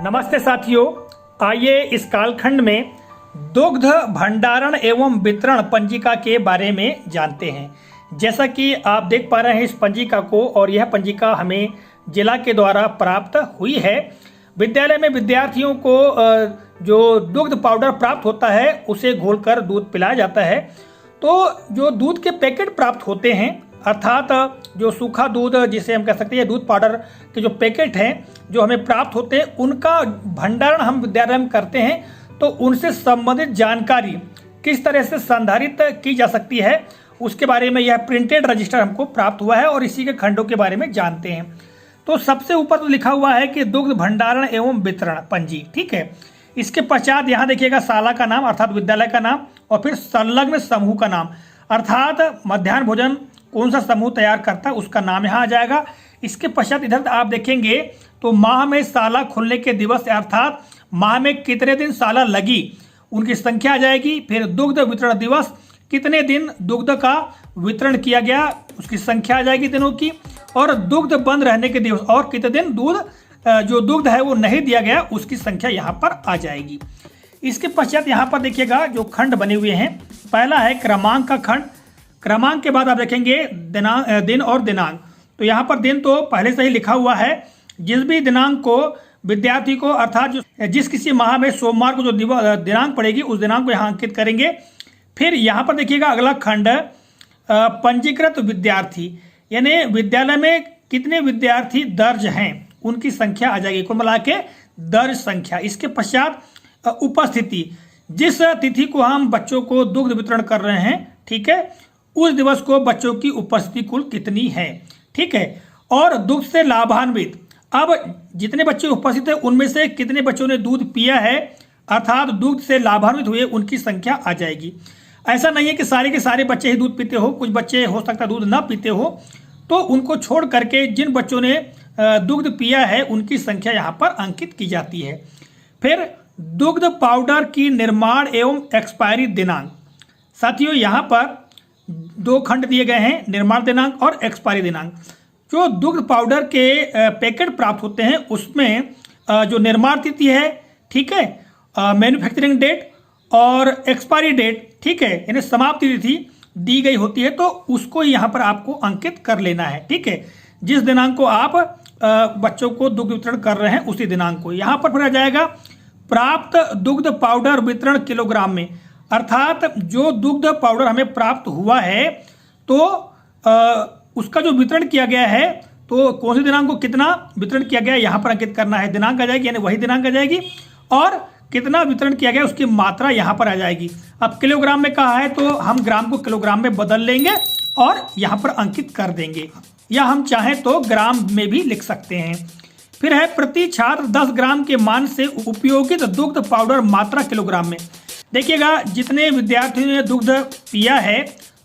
नमस्ते साथियों, आइए इस कालखंड में दुग्ध भंडारण एवं वितरण पंजिका के बारे में जानते हैं। जैसा कि आप देख पा रहे हैं इस पंजिका को, और यह पंजिका हमें जिला के द्वारा प्राप्त हुई है। विद्यालय में विद्यार्थियों को जो दुग्ध पाउडर प्राप्त होता है उसे घोलकर दूध पिलाया जाता है। तो जो दूध के पैकेट प्राप्त होते हैं, अर्थात जो सूखा दूध जिसे हम कह सकते हैं दूध पाउडर के जो पैकेट हैं जो हमें प्राप्त होते हैं, उनका भंडारण हम विद्यालय में करते हैं। तो उनसे संबंधित जानकारी किस तरह से संधारित की जा सकती है उसके बारे में यह प्रिंटेड रजिस्टर हमको प्राप्त हुआ है, और इसी के खंडों के बारे में जानते हैं। तो सबसे ऊपर तो लिखा हुआ है कि दुग्ध भंडारण एवं वितरण पंजी, ठीक है। इसके पश्चात यहाँ देखिएगा शाला का नाम अर्थात विद्यालय का नाम, और फिर संलग्न समूह का नाम अर्थात मध्याह्न भोजन कौन सा समूह तैयार करता है उसका नाम यहाँ आ जाएगा। इसके पश्चात इधर आप देखेंगे तो माह में शाला खुलने के दिवस अर्थात माह में कितने दिन शाला लगी उनकी संख्या आ जाएगी। फिर दुग्ध वितरण दिवस, कितने दिन दुग्ध का वितरण किया गया उसकी संख्या आ जाएगी दिनों की, और दुग्ध बंद रहने के दिवस और कितने दिन जो दुग्ध है वो नहीं दिया गया उसकी संख्या यहाँ पर आ जाएगी। इसके पश्चात यहाँ पर देखिएगा जो खंड बने हुए हैं, पहला है क्रमांक का खंड। क्रमांक के बाद आप देखेंगे दिन और दिनांक। तो यहाँ पर दिन तो पहले से ही लिखा हुआ है, जिस भी दिनांक को विद्यार्थी को अर्थात जिस किसी माह में सोमवार को जो दिनांक पड़ेगी उस दिनांक को यहाँ अंकित करेंगे। फिर यहाँ पर देखिएगा अगला खंड पंजीकृत विद्यार्थी, यानी विद्यालय में कितने विद्यार्थी दर्ज हैं उनकी संख्या आ जाएगी, कुल मिला के दर्ज संख्या। इसके पश्चात उपस्थिति, जिस तिथि को हम बच्चों को दुग्ध वितरण कर रहे हैं, ठीक है, उस दिवस को बच्चों की उपस्थिति कुल कितनी है, ठीक है। और दुग्ध से लाभान्वित, अब जितने बच्चे उपस्थित हैं उनमें से कितने बच्चों ने दूध पिया है अर्थात दुग्ध से लाभान्वित हुए उनकी संख्या आ जाएगी। ऐसा नहीं है कि सारे के सारे बच्चे ही दूध पीते हो, कुछ बच्चे हो सकता है दूध ना पीते हो, तो उनको छोड़ करके जिन बच्चों ने दुग्ध पिया है उनकी संख्या यहाँ पर अंकित की जाती है। फिर दुग्ध पाउडर की निर्माण एवं एक्सपायरी दिनांक। साथियों यहाँ पर दो खंड दिए गए हैं, निर्माण दिनांक और एक्सपायरी दिनांक। जो दुग्ध पाउडर के पैकेट प्राप्त होते हैं उसमें जो निर्माण तिथि है, ठीक है, मैन्युफैक्चरिंग डेट और एक्सपायरी डेट, ठीक है, यानी समाप्ति तिथि दी गई होती है, तो उसको यहाँ पर आपको अंकित कर लेना है, ठीक है। जिस दिनांक को आप बच्चों को दुग्ध वितरण कर रहे हैं उसी दिनांक को। यहाँ पर फिर आ जाएगा प्राप्त दुग्ध पाउडर वितरण किलोग्राम में, अर्थात जो दुग्ध पाउडर हमें प्राप्त हुआ है तो उसका जो वितरण किया गया है तो कौन से दिनांक को कितना वितरण किया गया है यहाँ पर अंकित करना है। दिनांक आ जाएगी, यानी वही दिनांक आ जाएगी, और कितना वितरण किया गया उसकी मात्रा यहाँ पर आ जाएगी। अब किलोग्राम में कहा है तो हम ग्राम को किलोग्राम में बदल लेंगे और यहाँ पर अंकित कर देंगे, या हम चाहें तो ग्राम में भी लिख सकते हैं। फिर है प्रति छात्र 10 ग्राम के मान से उपयोगित दुग्ध पाउडर मात्रा किलोग्राम में। देखिएगा जितने विद्यार्थियों ने दुग्ध पिया है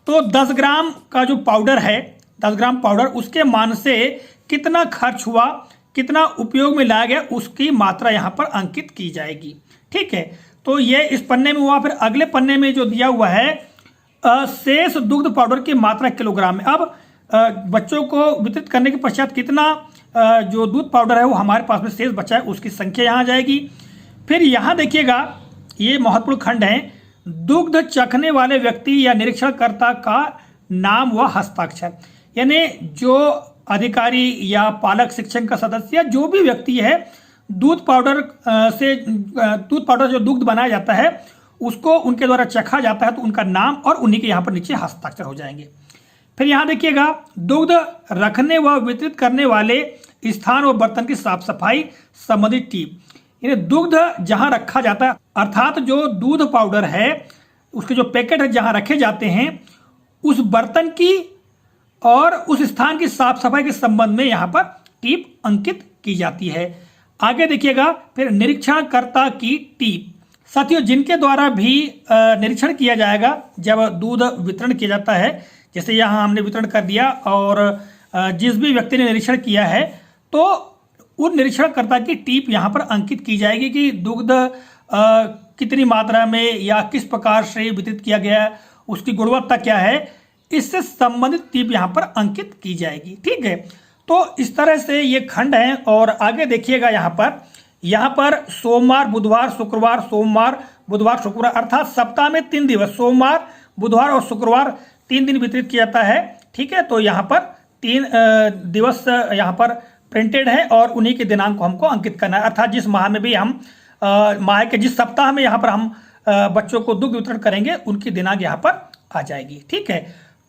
तो 10 ग्राम का जो पाउडर है, 10 ग्राम पाउडर उसके मान से कितना खर्च हुआ, कितना उपयोग में लाया गया उसकी मात्रा यहाँ पर अंकित की जाएगी, ठीक है। तो ये इस पन्ने में हुआ। फिर अगले पन्ने में जो दिया हुआ है शेष दुग्ध पाउडर की मात्रा किलोग्राम में। अब बच्चों को वितरित करने के पश्चात कितना जो दूध पाउडर है वो हमारे पास में शेष बचा है उसकी संख्या यहाँ आ जाएगी। फिर यहाँ देखिएगा ये महत्वपूर्ण खंड है, दुग्ध चखने वाले व्यक्ति या निरीक्षणकर्ता का नाम व हस्ताक्षर, यानी जो अधिकारी या पालक शिक्षक का सदस्य या जो भी व्यक्ति है दूध पाउडर जो दुग्ध बनाया जाता है उसको उनके द्वारा चखा जाता है तो उनका नाम और उन्हीं के यहाँ पर नीचे हस्ताक्षर हो जाएंगे। फिर यहाँ देखिएगा दुग्ध रखने व वितरित करने वाले स्थान व बर्तन की साफ सफाई संबंधित टीप, यानी दुग्ध जहाँ रखा जाता है अर्थात जो दूध पाउडर है उसके जो पैकेट है जहाँ रखे जाते हैं उस बर्तन की और उस स्थान की साफ सफाई के संबंध में यहाँ पर टीप अंकित की जाती है। आगे देखिएगा फिर निरीक्षणकर्ता की टीप। साथियों जिनके द्वारा भी निरीक्षण किया जाएगा जब दूध वितरण किया जाता है, जैसे यहाँ हमने वितरण कर दिया और जिस भी व्यक्ति ने निरीक्षण किया है तो उन निरीक्षणकर्ता की टीप यहाँ पर अंकित की जाएगी कि दुग्ध कितनी मात्रा में या किस प्रकार से वितरित किया गया, उसकी गुणवत्ता क्या है, इससे संबंधित टीप यहाँ पर अंकित की जाएगी, ठीक है। तो इस तरह से ये खंड है। और आगे देखिएगा यहाँ पर यहाँ पर सोमवार बुधवार शुक्रवार सोमवार बुधवार शुक्रवार अर्थात सप्ताह में 3 दिवस सोमवार बुधवार और शुक्रवार 3 दिन वितरित किया जाता है। ठीक है, तो यहाँ पर 3 दिवस यहाँ पर प्रिंटेड है और उन्हीं के दिनांक को हमको अंकित करना है। अर्थात जिस माह में भी हम माह के जिस सप्ताह में यहाँ पर हम बच्चों को दुग्ध वितरण करेंगे उनकी दिनांक यहाँ पर आ जाएगी। ठीक है,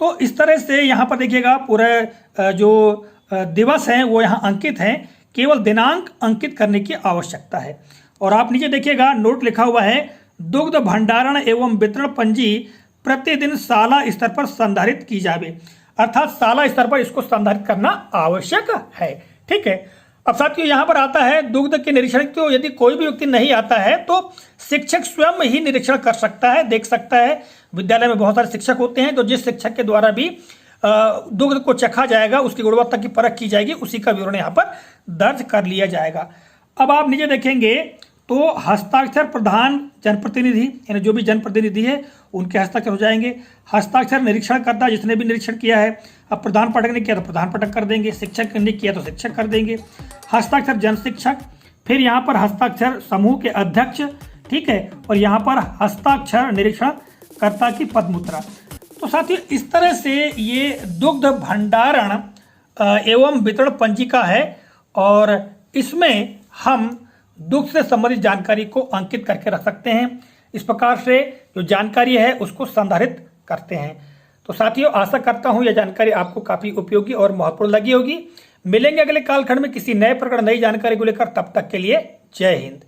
तो इस तरह से यहाँ पर देखिएगा पूरे जो दिवस हैं वो यहाँ अंकित हैं, केवल दिनांक अंकित करने की आवश्यकता है। और आप नीचे देखिएगा नोट लिखा हुआ है, दुग्ध भंडारण एवं वितरण पंजी प्रतिदिन शाला स्तर पर संधारित की जावे। अर्थात शाला स्तर पर इसको संधारित करना आवश्यक है। ठीक है, अब साथियों यहाँ पर आता है दुग्ध के निरीक्षण। तो यदि कोई भी व्यक्ति नहीं आता है तो शिक्षक स्वयं ही निरीक्षण कर सकता है, देख सकता है। विद्यालय में बहुत सारे शिक्षक होते हैं, तो जिस शिक्षक के द्वारा भी दुग्ध को चखा जाएगा, उसकी गुणवत्ता की परख की जाएगी, उसी का विवरण यहाँ पर दर्ज कर लिया जाएगा। अब आप नीचे देखेंगे तो हस्ताक्षर प्रधान जनप्रतिनिधि, यानी जो भी जनप्रतिनिधि है उनके हस्ताक्षर हो जाएंगे। हस्ताक्षर निरीक्षण करता जिसने भी निरीक्षण किया है, अब प्रधान पाठक ने किया तो प्रधान पाठक कर देंगे, शिक्षक ने किया तो शिक्षक कर देंगे। हस्ताक्षर जन शिक्षक, फिर यहाँ पर हस्ताक्षर समूह के अध्यक्ष। ठीक है, और यहाँ पर हस्ताक्षर निरीक्षण कर्ता की पदमुद्रा। तो साथियों इस तरह से ये दुग्ध भंडारण एवं वितरण पंजिका है और इसमें हम दुग्ध से संबंधित जानकारी को अंकित करके रख सकते हैं। इस प्रकार से जो जानकारी है उसको संधारित करते हैं। तो साथियों आशा करता हूं यह जानकारी आपको काफी उपयोगी और महत्वपूर्ण लगी होगी। मिलेंगे अगले कालखंड में किसी नए प्रकार नई जानकारी को लेकर, तब तक के लिए जय हिंद।